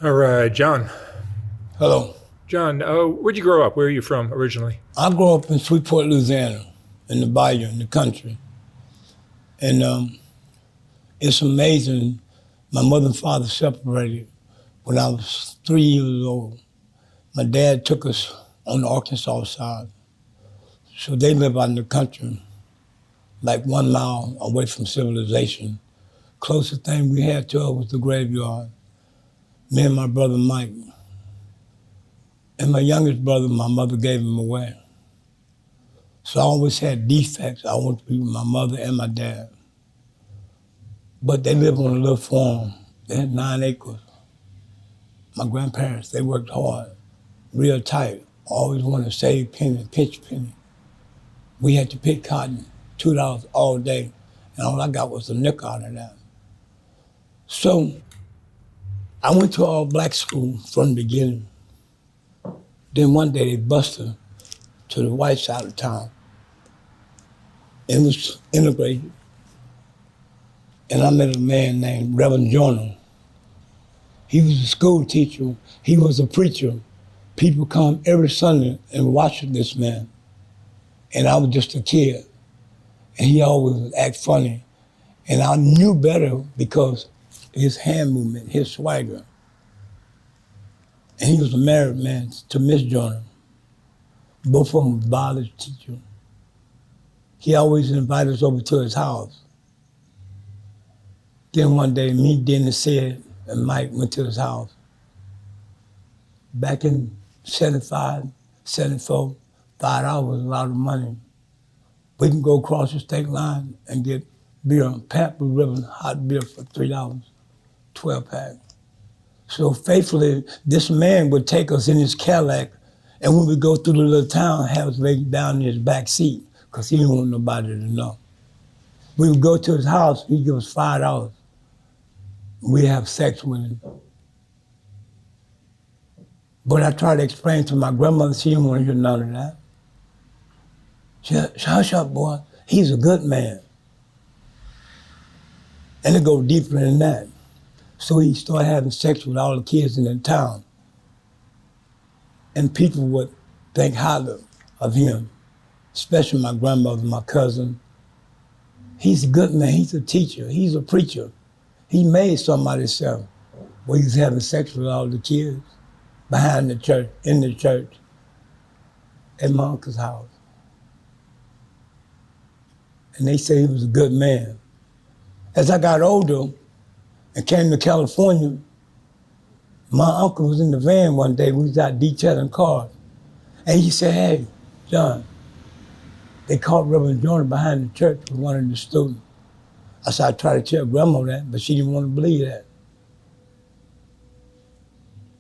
All right, John. Hello. John, where'd you grow up? Where are you from originally? I grew up in Shreveport, Louisiana, in the bayou, in the country. And it's amazing. My mother and father separated when I was 3 years old. My dad took us on the Arkansas side. So they live out in the country, like 1 mile away from civilization. Closest thing we had to it was the graveyard. Me and my brother Mike. And my youngest brother, my mother gave him away. So I always had defects. I wanted to be with my mother and my dad. But they lived on a little farm. They had 9 acres. My grandparents, they worked hard, real tight. Always wanted to save penny, pinch penny. We had to pick cotton, $2 all day, and all I got was a nickel out of that. So I went to all black school from the beginning. Then one day they busted to the white side of town and was integrated. And I met a man named Reverend Joyner. He was a school teacher. He was a preacher. People come every Sunday and watch this man. And I was just a kid. And he always would act funny. And I knew better because his hand movement, his swagger. And he was a married man to Miss Joyner. Both of them were biology teachers. He always invited us over to his house. Then one day, me, Dennis said, and Mike went to his house. Back in 75, 74, $5 was a lot of money. We can go across the state line and get beer, Pap with ribbon, hot beer for $3, 12 pack. So faithfully, this man would take us in his Cadillac, and when we go through the little town, have us lay down in his back seat, because he didn't want nobody to know. We would go to his house, he'd give us $5. We'd have sex with him. But I tried to explain to my grandmother, she didn't want to hear none of that. She said, hush up, boy, he's a good man. And it go deeper than that. So he started having sex with all the kids in the town. And people would think highly of him, especially my grandmother, my cousin. He's a good man, he's a teacher, he's a preacher. He made somebody himself where he was having sex with all the kids behind the church, in the church, at my uncle's house. And they say he was a good man. As I got older and came to California, my uncle was in the van one day, we was out detailing cars. And he said, hey, John, they caught Reverend Joyner behind the church with one of the students. I said, I tried to tell Grandma that, but she didn't want to believe that.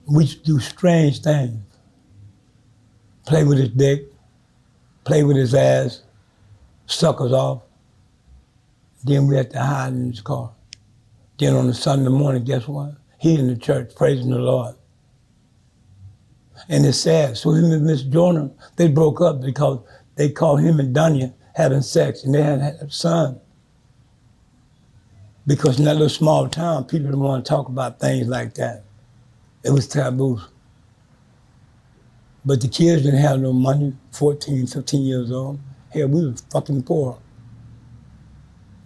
We used to do strange things. Play with his dick, play with his ass, suck us off. Then we had to hide in his car. Then on a Sunday morning, guess what? He in the church praising the Lord. And it's sad. So him and Miss Joyner, they broke up because they caught him and Dunya having sex, and they had a son. Because in that little small town, people didn't want to talk about things like that. It was taboo. But the kids didn't have no money, 14, 15 years old. Hell, we were fucking poor.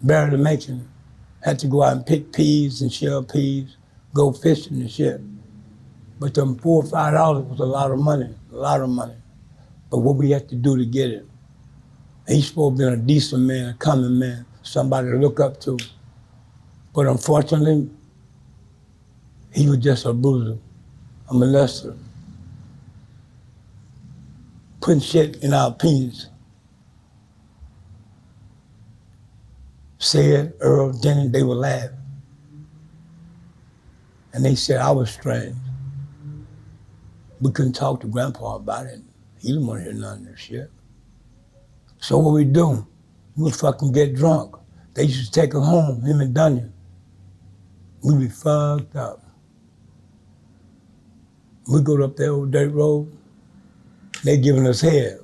Barely making it. Had to go out and pick peas and shell peas, go fishing and shit. But them $4 or $5 was a lot of money, a lot of money. But what we had to do to get it. He's supposed to be a decent man, a coming man, somebody to look up to. But unfortunately, he was just a bruiser, a molester. Putting shit in our penis. Said, Earl, Denny, they would laugh. And they said I was strange. We couldn't talk to Grandpa about it. He didn't want to hear none of this shit. So what we do? We would fucking get drunk. They used to take us home, him and Dunya. We be fucked up. We go up that old dirt road, they giving us head.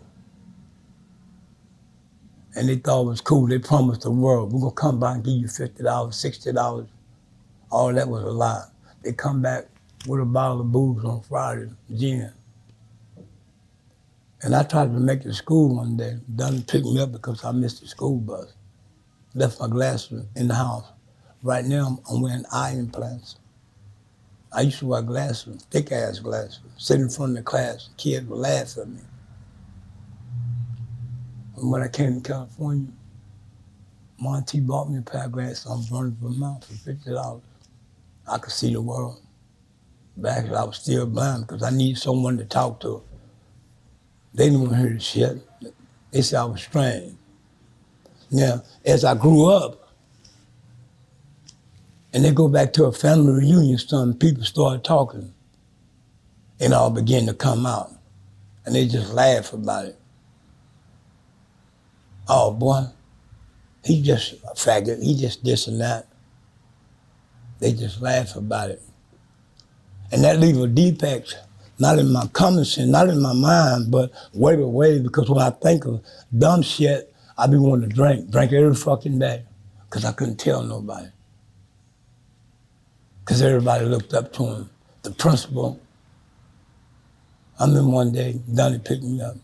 And they thought it was cool. They promised the world, we're gonna come by and give you $50, $60. All that was a lie. They come back, with a bottle of booze on Friday, gin. And I tried to make it to school one day. Done picked me up because I missed the school bus. Left my glasses in the house. Right now, I'm wearing eye implants. I used to wear glasses, thick-ass glasses, sit in front of the class. Kids would laugh at me. And when I came to California, Monty bought me a pair of glasses on Vernon, Vermont for $50. I could see the world. Back I was still blind because I needed someone to talk to. They didn't want to hear the shit. They said I was strange. Now, as I grew up, and they go back to a family reunion, some people started talking, and all began to come out, and they just laugh about it. Oh boy, he just a faggot, he just this and that. They just laugh about it. And that leaves a defect, not in my common sense, not in my mind, but way away, because when I think of dumb shit, I be wanting to drink every fucking day, because I couldn't tell nobody. Because everybody looked up to him. The principal, I remember one day, Donnie picked me up,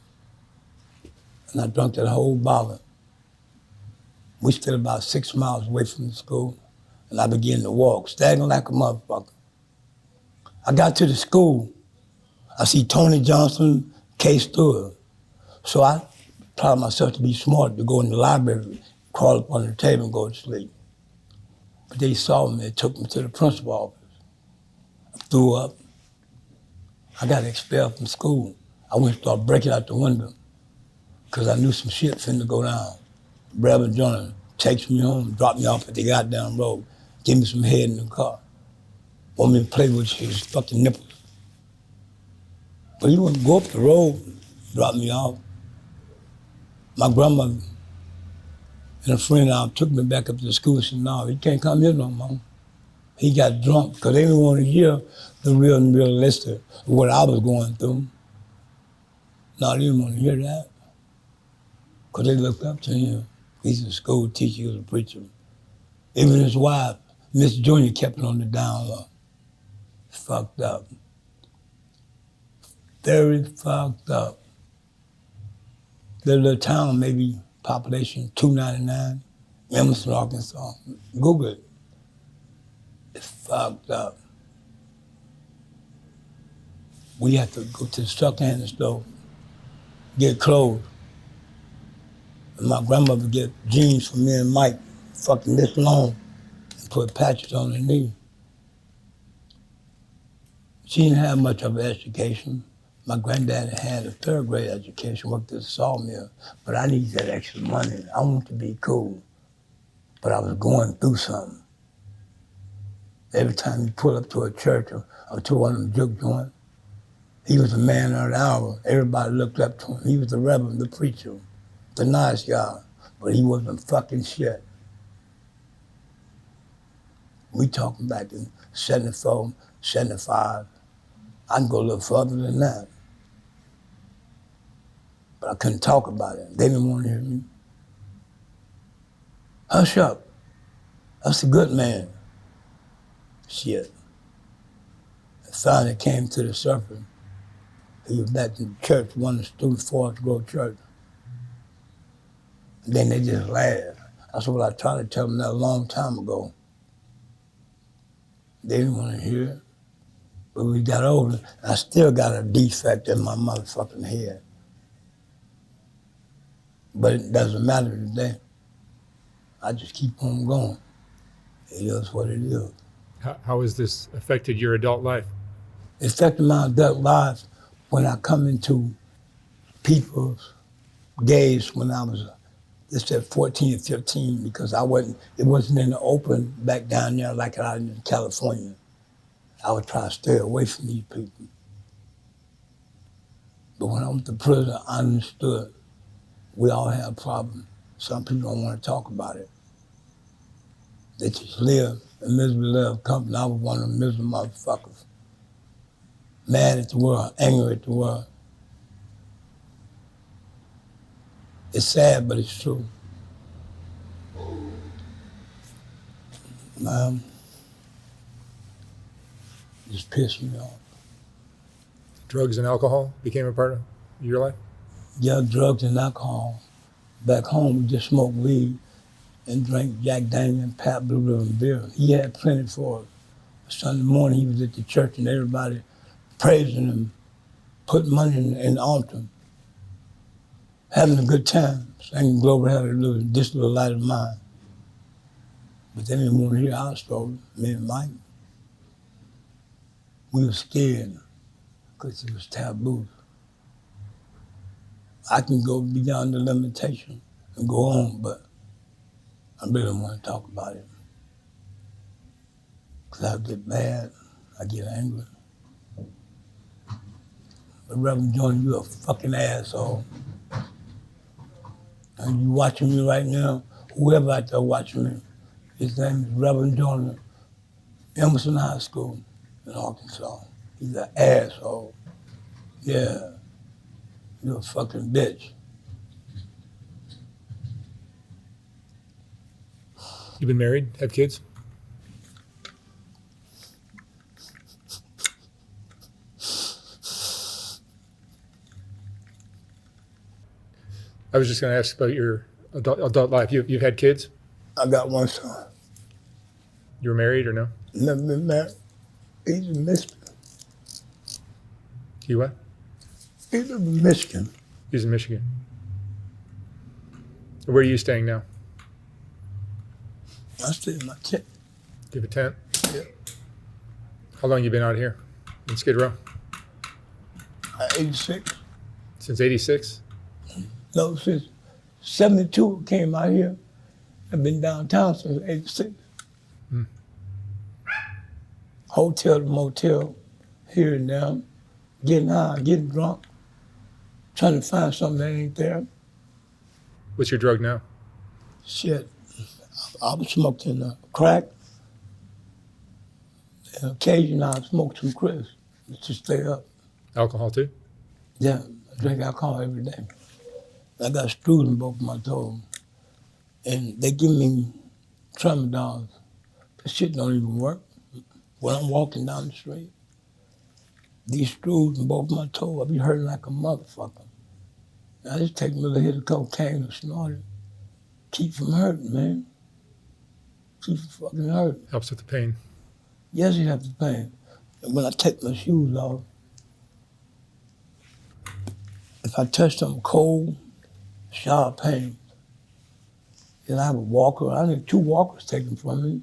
and I drank that whole bottle. We stood about 6 miles away from the school, and I began to walk, staggering like a motherfucker. I got to the school, I see Tony Johnson, Kay Stewart. So I taught myself to be smart, to go in the library, crawl up on the table and go to sleep. But they saw me, they took me to the principal's office. I threw up. I got expelled from school. I went and started breaking out the window because I knew some shit finna go down. Reverend Jonah takes me home, dropped me off at the goddamn road, give me some head in the car. Want me to play with his fucking nipples. But he wouldn't go up the road, drop me off. My grandmother and a friend of ours took me back up to the school and said, no, he can't come here no more. He got drunk because they didn't want to hear the real list of what I was going through. No, they didn't want to hear that because they looked up to him. He's a school teacher, he was a preacher. Even his wife, Miss Junior, kept it on the down low. Fucked up. Very fucked up. Their little town, maybe population 299, Emerson, Arkansas. Google it. It's fucked up. We had to go to the secondhand store, get clothes. And my grandmother get jeans for me and Mike, fucking this long, and put patches on her knee. She didn't have much of an education. My granddad had a third grade education, worked at a sawmill, but I needed that extra money. I wanted to be cool, but I was going through something. Every time you pull up to a church or to one of them juke joints, he was the man of the hour. Everybody looked up to him. He was the reverend, the preacher, the nice guy, but he wasn't fucking shit. We talking back in 74, 75. I can go a little further than that. But I couldn't talk about it. They didn't want to hear me. Hush up. That's a good man. Shit. And finally came to the surface. He was back in church, one of the students, Forest Grove Church. And then they just laughed. That's what I tried to tell them that a long time ago. They didn't want to hear it. But we got older, and I still got a defect in my motherfucking head. But it doesn't matter today. I just keep on going. It is what it is. How has this affected your adult life? It affected my adult life when I come into people's gaze when I was, just at 14 or 15, because it wasn't in the open back down there like out in California. I would try to stay away from these people. But when I went to prison, I understood we all have problems. Some people don't want to talk about it. They just live in miserable little company. I was one of them miserable motherfuckers. Mad at the world, angry at the world. It's sad, but it's true. Just pissed me off. Drugs and alcohol became a part of your life? Yeah, drugs and alcohol. Back home, we just smoked weed and drank Jack Daniel and Pat Blue Ribbon beer. He had plenty for us. Sunday morning, he was at the church and everybody praising him, putting money in the altar, having a good time, singing Glory Hallelujah, This Little Light of Mine. But they didn't want to hear our story, me and Mike. We were scared because it was taboo. I can go beyond the limitation and go on, but I really don't want to talk about it. Because I get mad, I get angry. But Reverend Jordan, you a fucking asshole. And you watching me right now, whoever out there watching me, his name is Reverend Jordan, Emerson High School in Arkansas. He's an asshole. Yeah, you're a fucking bitch. You've been married, have kids? I was just going to ask about your adult life. You've had kids? I got one son. You were married or no? Never been married. He's in Michigan. You what? He's in Michigan. He's in Michigan. Where are you staying now? I stay in my tent. Do you have a tent? Yeah. How long you been out here in Skid Row? 86. Since 86? No, since 72 came out here. I've been downtown since 86. Hotel to motel, here and there, getting high, getting drunk, trying to find something that ain't there. What's your drug now? Shit, I was smoking crack, and occasionally I smoke some Chris to stay up. Alcohol too? Yeah, I drink alcohol every day. I got screws in both of my toes, and they give me tramadol. The shit don't even work. When I'm walking down the street, these screws in both my toes, I be hurting like a motherfucker. I just take a little hit of cocaine or snort it. Keep from hurting, man. Keep from fucking hurting. Helps with the pain. Yes, you have the pain. And when I take my shoes off, if I touch something cold, sharp pain, then I have a walker. I need 2 walkers taken from me.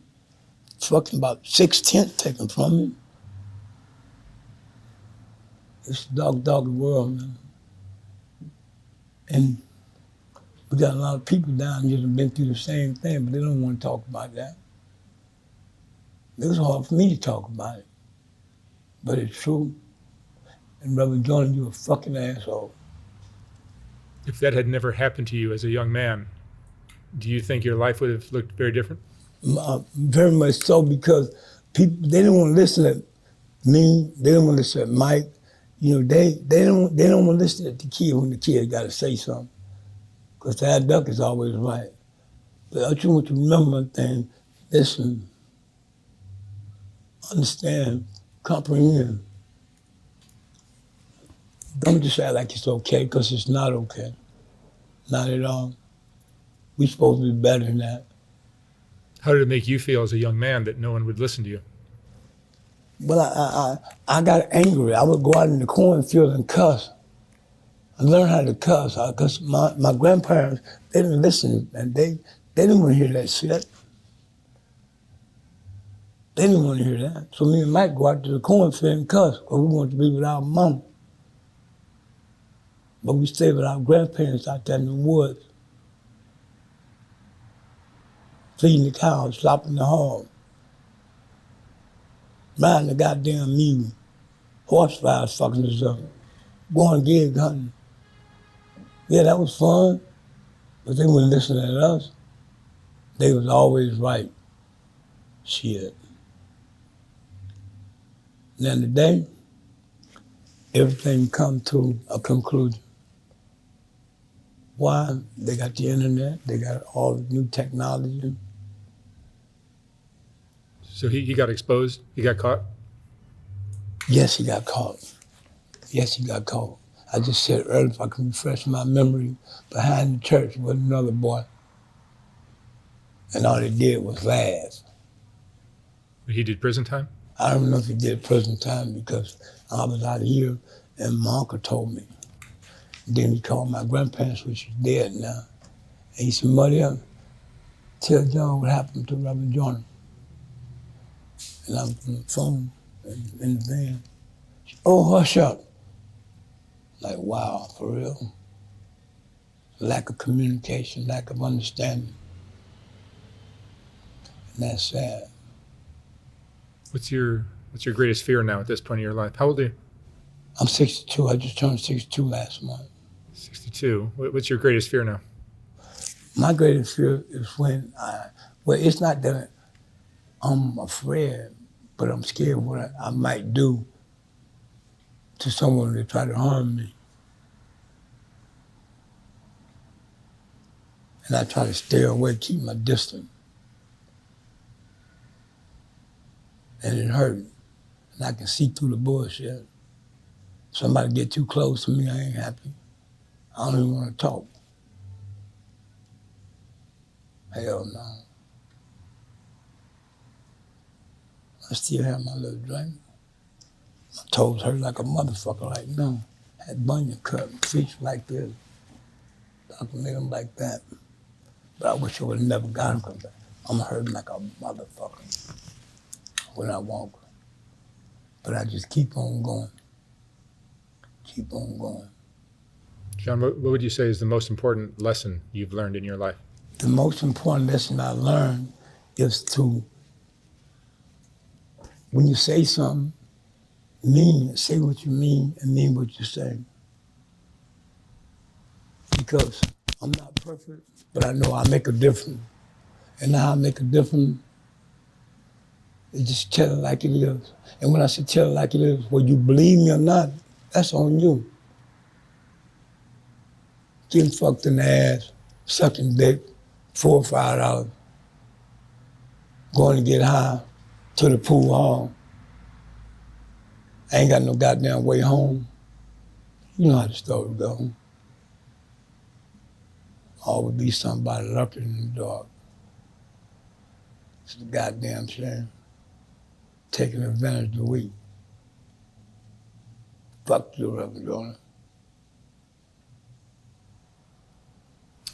Fucking about 6 tents taken from me. It's a dog world, man. And we got a lot of people down here that have been through the same thing, but they don't want to talk about that. It was hard for me to talk about it, but it's true. And Reverend Jordan, you're a fucking asshole. If that had never happened to you as a young man, do you think your life would have looked very different? Very much so, because people, they didn't want to listen to me. They didn't want to listen to Mike. You know, they don't want to listen to the kid when the kid got to say something, because that duck is always right. But I just want you to remember one thing: listen, understand, comprehend. Don't just act like it's okay, because it's not okay. Not at all. We're supposed to be better than that. How did it make you feel as a young man that no one would listen to you? Well, I got angry. I would go out in the cornfield and cuss. I learned how to cuss, because my grandparents, they didn't listen, and they didn't want to hear that shit. They didn't want to hear that. So me and Mike go out to the cornfield and cuss, because we wanted to be with our mama. But we stayed with our grandparents out there in the woods, feeding the cows, slopping the hog, riding the goddamn mule, horse flies fucking us up, going gig hunting. Yeah, that was fun, but they wouldn't listen to us. They was always right. Shit. Now today, everything come to a conclusion. Why? They got the internet, they got all the new technology. So he got exposed? He got caught? Yes, he got caught. Yes, he got caught. I just said earlier, if I can refresh my memory, behind the church was another boy, and all they did was laugh. He did prison time? I don't know if he did prison time because I was out here, and my uncle told me. Then he called my grandparents, which is dead now, and he said, "Muddy, tell John what happened to Reverend Jordan." And I was on the phone in the van. "Oh, hush up." Like, wow, for real? Lack of communication, lack of understanding. And that's sad. What's your greatest fear now at this point in your life? How old are you? I'm 62. I just turned 62 last month. 62. What's your greatest fear now? My greatest fear is when well, it's not that I'm afraid, but I'm scared of what I might do to someone that try to harm me. And I try to stay away, keep my distance. And it hurt. And I can see through the bullshit. Somebody get too close to me, I ain't happy. I don't even want to talk. Hell no. I still have my little drink. My toes hurt like a motherfucker like no. Had bunion cut, feet like this. I can make them like that. But I wish I would have never got them because I'm hurting like a motherfucker when I walk. But I just keep on going. Keep on going. John, what would you say is the most important lesson you've learned in your life? The most important lesson I learned is to, when you say something, mean it. Say what you mean and mean what you say. Because I'm not perfect, but I know I make a difference. And how I make a difference is just tell it like it is. And when I say tell it like it is, whether you believe me or not, that's on you. Getting fucked in the ass, sucking dick, $4 or $5, going to get high to the pool hall. I ain't got no goddamn way home. You know how the story goes. Always be somebody lurking in the dark. It's a goddamn shame. Taking advantage of the weak. Fuck you, Reverend Jordan.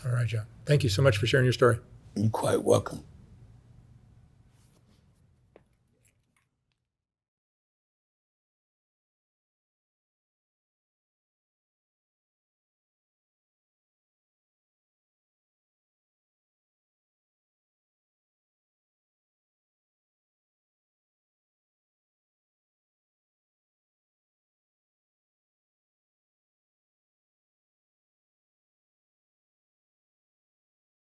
All right, John. Thank you so much for sharing your story. You're quite welcome.